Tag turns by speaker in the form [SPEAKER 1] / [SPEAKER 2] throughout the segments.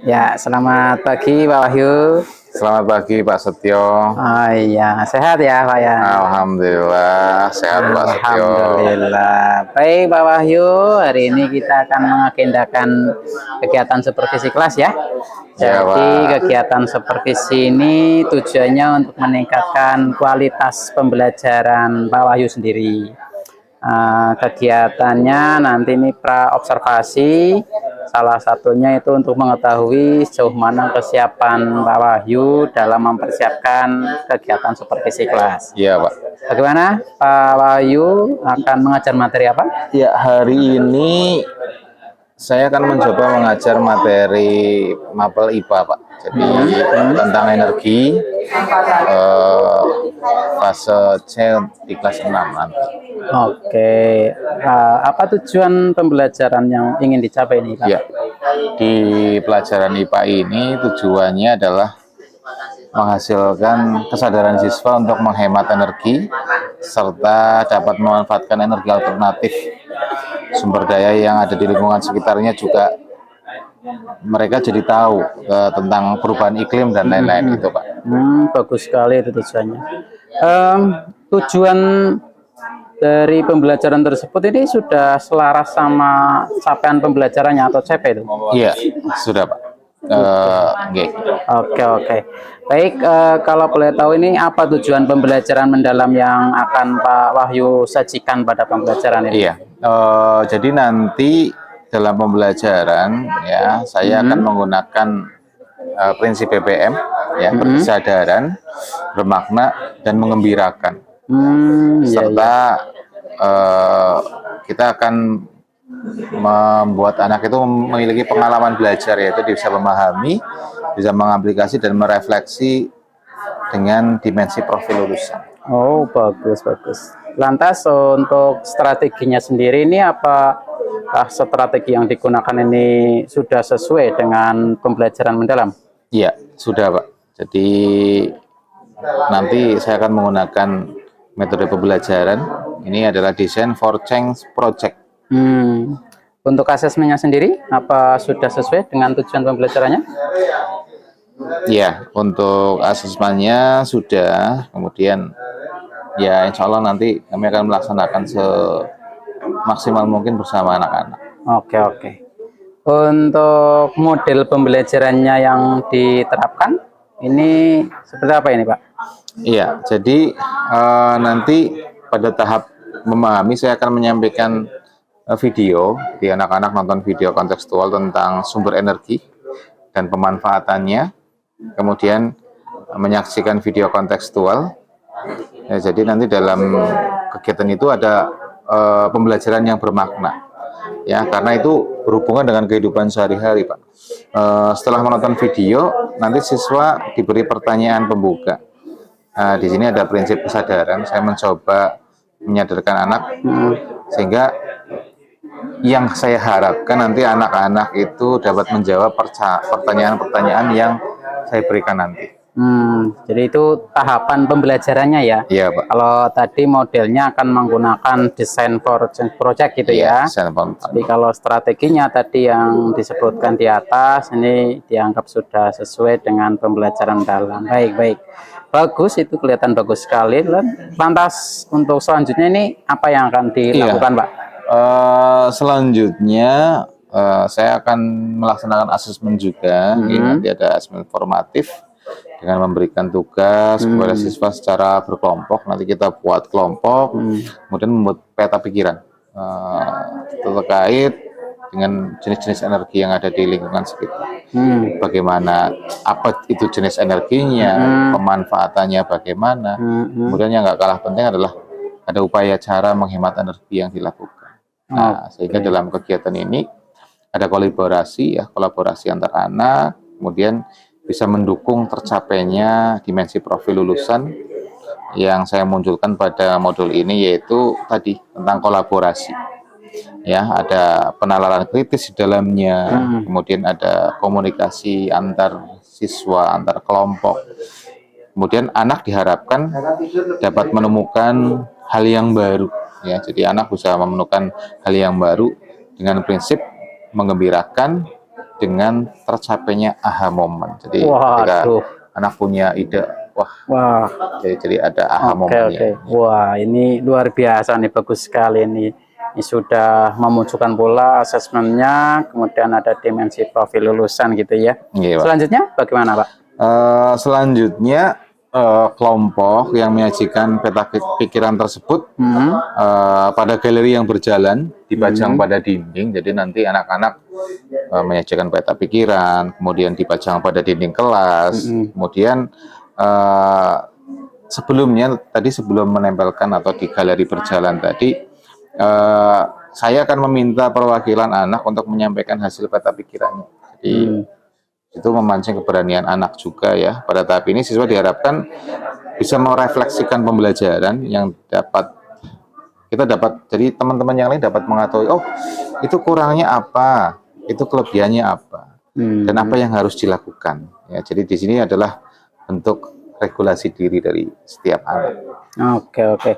[SPEAKER 1] Ya, selamat pagi Pak Wahyu.
[SPEAKER 2] Selamat pagi Pak Setio.
[SPEAKER 1] Oh iya, sehat ya Pak ya?
[SPEAKER 2] Alhamdulillah sehat Pak Setio.
[SPEAKER 1] Alhamdulillah. Baik Pak Wahyu, hari ini kita akan mengagendakan kegiatan supervisi kelas ya.
[SPEAKER 2] Ya,
[SPEAKER 1] Jadi
[SPEAKER 2] Pak.
[SPEAKER 1] kegiatan supervisi ini tujuannya untuk meningkatkan kualitas pembelajaran Pak Wahyu sendiri. Kegiatannya nanti ini pra observasi, salah satunya itu untuk mengetahui sejauh mana kesiapan Pak Wahyu dalam mempersiapkan kegiatan supervisi kelas.
[SPEAKER 2] Iya Pak.
[SPEAKER 1] Bagaimana Pak Wahyu akan mengajar materi apa?
[SPEAKER 2] Ya, hari ini saya akan mencoba mengajar materi mapel IPA Pak. Jadi tentang energi fase C di kelas 6 nanti.
[SPEAKER 1] Oke, apa tujuan pembelajaran yang ingin dicapai ini Pak?
[SPEAKER 2] Ya, di pelajaran IPA ini tujuannya adalah menghasilkan kesadaran siswa untuk menghemat energi serta dapat memanfaatkan energi alternatif sumber daya yang ada di lingkungan sekitarnya. Juga mereka jadi tahu tentang perubahan iklim dan lain-lain gitu Pak.
[SPEAKER 1] Bagus sekali itu tujuannya. Tujuan dari pembelajaran tersebut ini sudah selaras sama capaian pembelajarannya atau CP itu?
[SPEAKER 2] Iya, sudah Pak. Okay.
[SPEAKER 1] Oke. Baik, kalau boleh tahu ini apa tujuan pembelajaran mendalam yang akan Pak Wahyu sajikan pada pembelajaran ini?
[SPEAKER 2] Iya, jadi nanti dalam pembelajaran ya saya akan menggunakan prinsip BPM ya, berkesadaran, bermakna dan mengembirakan. Serta kita akan membuat anak itu memiliki pengalaman belajar, yaitu dia bisa memahami, bisa mengaplikasi dan merefleksi dengan dimensi profil lulusan.
[SPEAKER 1] Oh, bagus. Lantas untuk strateginya sendiri ini apakah strategi yang digunakan ini sudah sesuai dengan pembelajaran mendalam?
[SPEAKER 2] Iya, sudah Pak. Jadi nanti saya akan menggunakan metode pembelajaran. Ini adalah Design for Change Project.
[SPEAKER 1] Untuk asesmennya sendiri, apa sudah sesuai dengan tujuan pembelajarannya?
[SPEAKER 2] Ya, untuk asesmennya sudah. Kemudian ya insya Allah nanti kami akan melaksanakan semaksimal mungkin bersama anak-anak.
[SPEAKER 1] Oke. Untuk model pembelajarannya yang diterapkan, ini seperti apa ini Pak?
[SPEAKER 2] Iya, jadi nanti pada tahap memahami saya akan menyampaikan video, di anak-anak nonton video kontekstual tentang sumber energi dan pemanfaatannya, kemudian menyaksikan video kontekstual. Ya, jadi nanti dalam kegiatan itu ada pembelajaran yang bermakna, ya, karena itu berhubungan dengan kehidupan sehari-hari Pak. Setelah menonton video, nanti siswa diberi pertanyaan pembuka. Di sini ada prinsip kesadaran. Saya mencoba menyadarkan anak sehingga yang saya harapkan nanti anak-anak itu dapat menjawab pertanyaan-pertanyaan yang saya berikan nanti.
[SPEAKER 1] Jadi itu tahapan pembelajarannya ya?
[SPEAKER 2] Iya Pak.
[SPEAKER 1] Kalau tadi modelnya akan menggunakan Design for Change Project gitu ya? Tapi kalau strateginya tadi yang disebutkan di atas ini dianggap sudah sesuai dengan pembelajaran dalam. Baik. Bagus, itu kelihatan bagus sekali. Lantas untuk selanjutnya ini apa yang akan dilakukan Pak?
[SPEAKER 2] Selanjutnya saya akan melaksanakan asesmen juga. Nanti ada asesmen formatif dengan memberikan tugas kepada siswa secara berkelompok. Nanti kita buat kelompok, kemudian membuat peta pikiran terkait dengan jenis-jenis energi yang ada di lingkungan sekitar. Bagaimana, apa itu jenis energinya, pemanfaatannya bagaimana. Kemudian yang nggak kalah penting adalah ada upaya cara menghemat energi yang dilakukan. Nah, sehingga dalam kegiatan ini ada kolaborasi antar anak, kemudian bisa mendukung tercapainya dimensi profil lulusan yang saya munculkan pada modul ini, yaitu tadi tentang kolaborasi. Ya, ada penalaran kritis di dalamnya, kemudian ada komunikasi antar siswa, antar kelompok. Kemudian anak diharapkan dapat menemukan hal yang baru. Ya, jadi anak bisa menemukan hal yang baru dengan prinsip menggembirakan, dengan tercapainya aha moment. Jadi ketika anak punya ide, wah, jadi ada aha momennya.
[SPEAKER 1] Wah, ini luar biasa nih, bagus sekali ini. Ini sudah memunculkan pola asesmennya, kemudian ada dimensi profil lulusan gitu ya.
[SPEAKER 2] Iya,
[SPEAKER 1] selanjutnya bagaimana Pak?
[SPEAKER 2] Selanjutnya kelompok yang menyajikan peta pikiran tersebut pada galeri yang berjalan dipajang pada dinding. Jadi nanti anak-anak menyajikan peta pikiran, kemudian dipajang pada dinding kelas. Kemudian sebelumnya tadi sebelum menempelkan atau di galeri berjalan tadi, saya akan meminta perwakilan anak untuk menyampaikan hasil peta pikirannya. Jadi itu memancing keberanian anak juga ya. Pada tahap ini siswa diharapkan bisa merefleksikan pembelajaran yang jadi teman-teman yang lain dapat mengetahui, oh itu kurangnya apa, itu kelebihannya apa, dan apa yang harus dilakukan. Ya, jadi di sini adalah bentuk regulasi diri dari setiap anak.
[SPEAKER 1] Oke.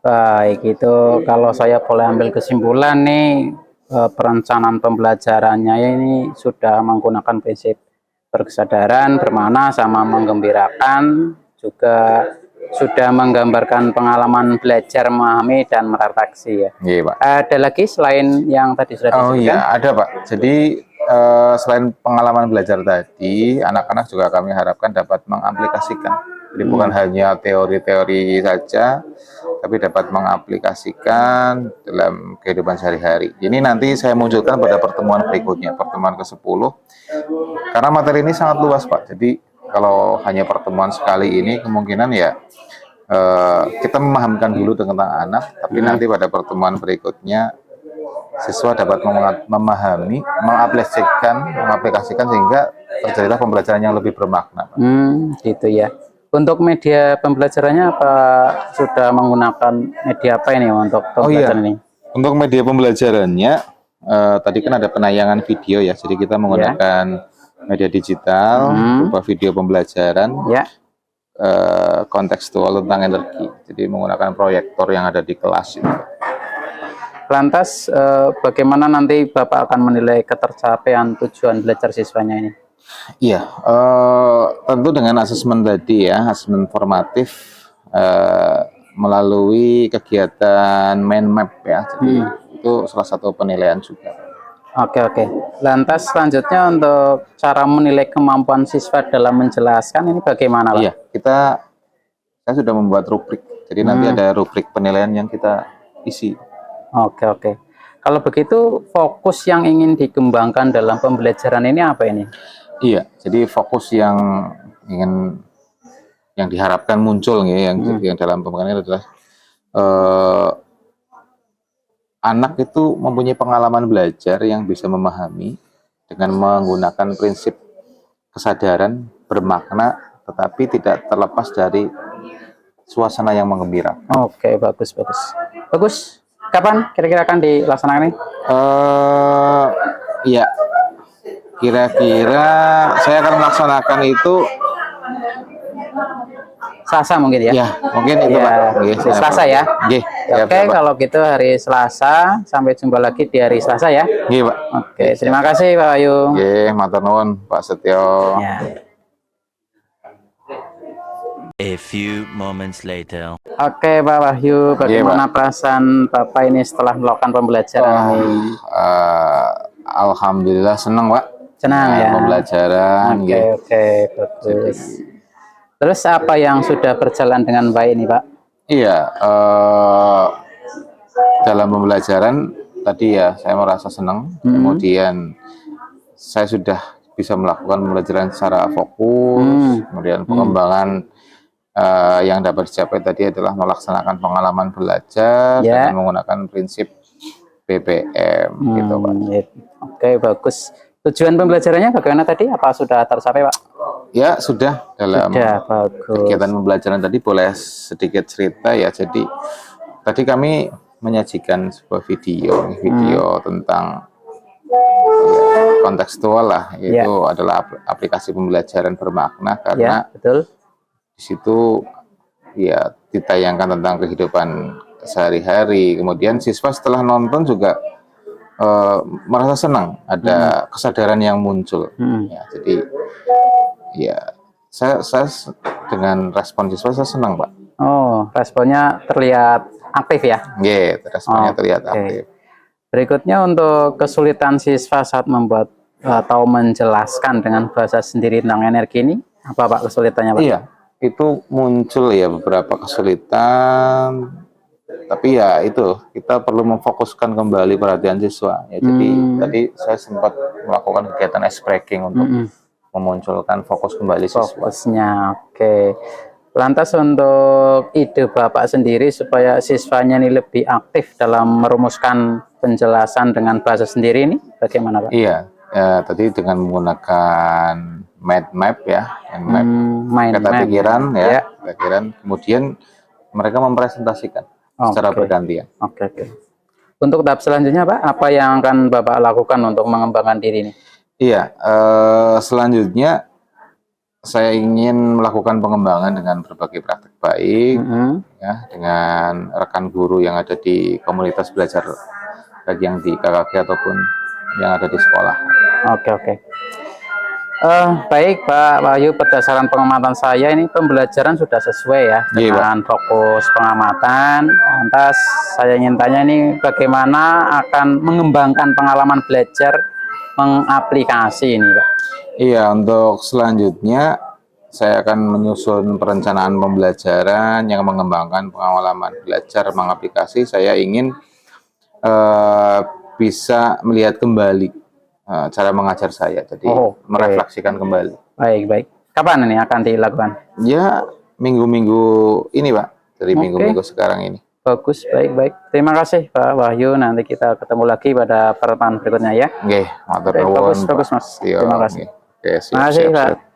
[SPEAKER 1] Baik, itu kalau saya boleh ambil kesimpulan nih, perencanaan pembelajarannya ini sudah menggunakan prinsip berkesadaran, bermakna, sama menggembirakan, juga sudah menggambarkan pengalaman belajar, memahami, dan merefleksi ya.
[SPEAKER 2] Iya, Pak.
[SPEAKER 1] Ada lagi selain yang tadi sudah disebutkan?
[SPEAKER 2] Oh iya, ada Pak. Jadi selain pengalaman belajar tadi, anak-anak juga kami harapkan dapat mengaplikasikan. Jadi bukan hanya teori-teori saja, tapi dapat mengaplikasikan dalam kehidupan sehari-hari. Ini nanti saya munculkan pada pertemuan berikutnya, pertemuan ke-10. Karena materi ini sangat luas, Pak. Jadi kalau hanya pertemuan sekali ini, kemungkinan ya kita memahamkan dulu tentang anak, tapi nanti pada pertemuan berikutnya siswa dapat memahami, mengaplikasikan sehingga terjadilah pembelajaran yang lebih bermakna.
[SPEAKER 1] Gitu ya. Untuk media pembelajarannya apa sudah menggunakan media apa ini untuk pembelajaran ini?
[SPEAKER 2] Untuk media pembelajarannya tadi kan ada penayangan video ya, jadi kita menggunakan media digital berupa video pembelajaran kontekstual tentang energi. Jadi menggunakan proyektor yang ada di kelas itu.
[SPEAKER 1] Lantas bagaimana nanti Bapak akan menilai ketercapaian tujuan belajar siswanya ini?
[SPEAKER 2] Iya, tentu dengan asesmen tadi ya, asesmen formatif melalui kegiatan mind map ya, jadi itu salah satu penilaian juga.
[SPEAKER 1] Oke. Lantas selanjutnya untuk cara menilai kemampuan siswa dalam menjelaskan ini bagaimana, Pak?
[SPEAKER 2] Iya, saya sudah membuat rubrik, jadi nanti ada rubrik penilaian yang kita isi.
[SPEAKER 1] Oke. Kalau begitu fokus yang ingin dikembangkan dalam pembelajaran ini apa ini?
[SPEAKER 2] Iya, jadi fokus yang diharapkan muncul ya, yang dalam pembelajaran adalah anak itu mempunyai pengalaman belajar yang bisa memahami dengan menggunakan prinsip kesadaran bermakna, tetapi tidak terlepas dari suasana yang menggembirakan.
[SPEAKER 1] Oke, bagus. Kapan kira-kira akan dilaksanakan ini?
[SPEAKER 2] Iya. Kira-kira saya akan melaksanakan itu
[SPEAKER 1] Selasa mungkin ya?
[SPEAKER 2] Ya, mungkin itu Pak.
[SPEAKER 1] Selasa ya? Oke, kalau gitu hari Selasa. Sampai jumpa lagi di hari Selasa ya?
[SPEAKER 2] Iya, Pak.
[SPEAKER 1] Oke, terima kasih Pak Wahyu.
[SPEAKER 2] Matur nuwun Pak Setio.
[SPEAKER 3] A few moments later.
[SPEAKER 1] Oke, Pak Wahyu, bagaimana perasaan Bapak ini setelah melakukan pembelajaran ini?
[SPEAKER 2] Alhamdulillah senang, Pak.
[SPEAKER 1] Senang ya.
[SPEAKER 2] Pembelajaran.
[SPEAKER 1] Oke, bagus. Terus apa yang sudah berjalan dengan baik ini, Pak?
[SPEAKER 2] Iya, dalam pembelajaran tadi ya saya merasa senang. Kemudian saya sudah bisa melakukan pembelajaran secara fokus. Kemudian pengembangan yang dapat dicapai tadi adalah melaksanakan pengalaman belajar dengan menggunakan prinsip BPM gitu, Pak.
[SPEAKER 1] Oke, bagus. Tujuan pembelajarannya bagaimana tadi? Apa sudah tercapai, Pak?
[SPEAKER 2] Ya, sudah. Dalam
[SPEAKER 1] bagus.
[SPEAKER 2] Kegiatan pembelajaran tadi boleh sedikit cerita ya. Jadi tadi kami menyajikan sebuah video tentang kontekstual lah. Itu adalah aplikasi pembelajaran bermakna karena di situ ya ditayangkan tentang kehidupan sehari-hari. Kemudian siswa setelah nonton juga merasa senang ada kesadaran yang muncul. Ya, jadi ya saya dengan respon siswa saya senang, Pak.
[SPEAKER 1] Oh, responnya terlihat aktif ya?
[SPEAKER 2] Iya, responnya terlihat aktif.
[SPEAKER 1] Berikutnya untuk kesulitan siswa saat membuat atau menjelaskan dengan bahasa sendiri tentang energi ini, apa Pak kesulitannya Pak?
[SPEAKER 2] Iya, itu muncul ya beberapa kesulitan, tapi ya itu kita perlu memfokuskan kembali perhatian siswa. Ya, jadi tadi saya sempat melakukan kegiatan ice breaking untuk memunculkan fokus kembali siswa.
[SPEAKER 1] Fokusnya, oke. Lantas untuk ide Bapak sendiri supaya siswanya ini lebih aktif dalam merumuskan penjelasan dengan bahasa sendiri ini, bagaimana Pak?
[SPEAKER 2] Iya, tadi dengan menggunakan mind map ya, pikiran ya, pikiran, kemudian mereka mempresentasikan secara bergantian.
[SPEAKER 1] Oke. Untuk tahap selanjutnya Pak, apa yang akan Bapak lakukan untuk mengembangkan diri ini?
[SPEAKER 2] Iya, selanjutnya saya ingin melakukan pengembangan dengan berbagai praktek baik, ya, dengan rekan guru yang ada di komunitas belajar, baik yang di KKG ataupun yang ada di sekolah.
[SPEAKER 1] Oke. Baik Pak Wahyu, berdasarkan pengamatan saya ini pembelajaran sudah sesuai ya dengan fokus pengamatan. Lantas saya ingin tanya ini bagaimana akan mengembangkan pengalaman belajar mengaplikasi ini Pak?
[SPEAKER 2] Iya, untuk selanjutnya saya akan menyusun perencanaan pembelajaran yang mengembangkan pengalaman belajar mengaplikasi. Saya ingin bisa melihat kembali cara mengajar saya, jadi merefleksikan kembali.
[SPEAKER 1] Baik. Kapan ini akan dilakukan?
[SPEAKER 2] Ya, minggu-minggu ini Pak, dari minggu-minggu sekarang ini.
[SPEAKER 1] Bagus, baik. Terima kasih Pak Wahyu. Nanti kita ketemu lagi pada pertemuan berikutnya ya.
[SPEAKER 2] Oke,
[SPEAKER 1] bagus Mas. Terima kasih.
[SPEAKER 2] Oke,
[SPEAKER 1] Terima kasih Pak.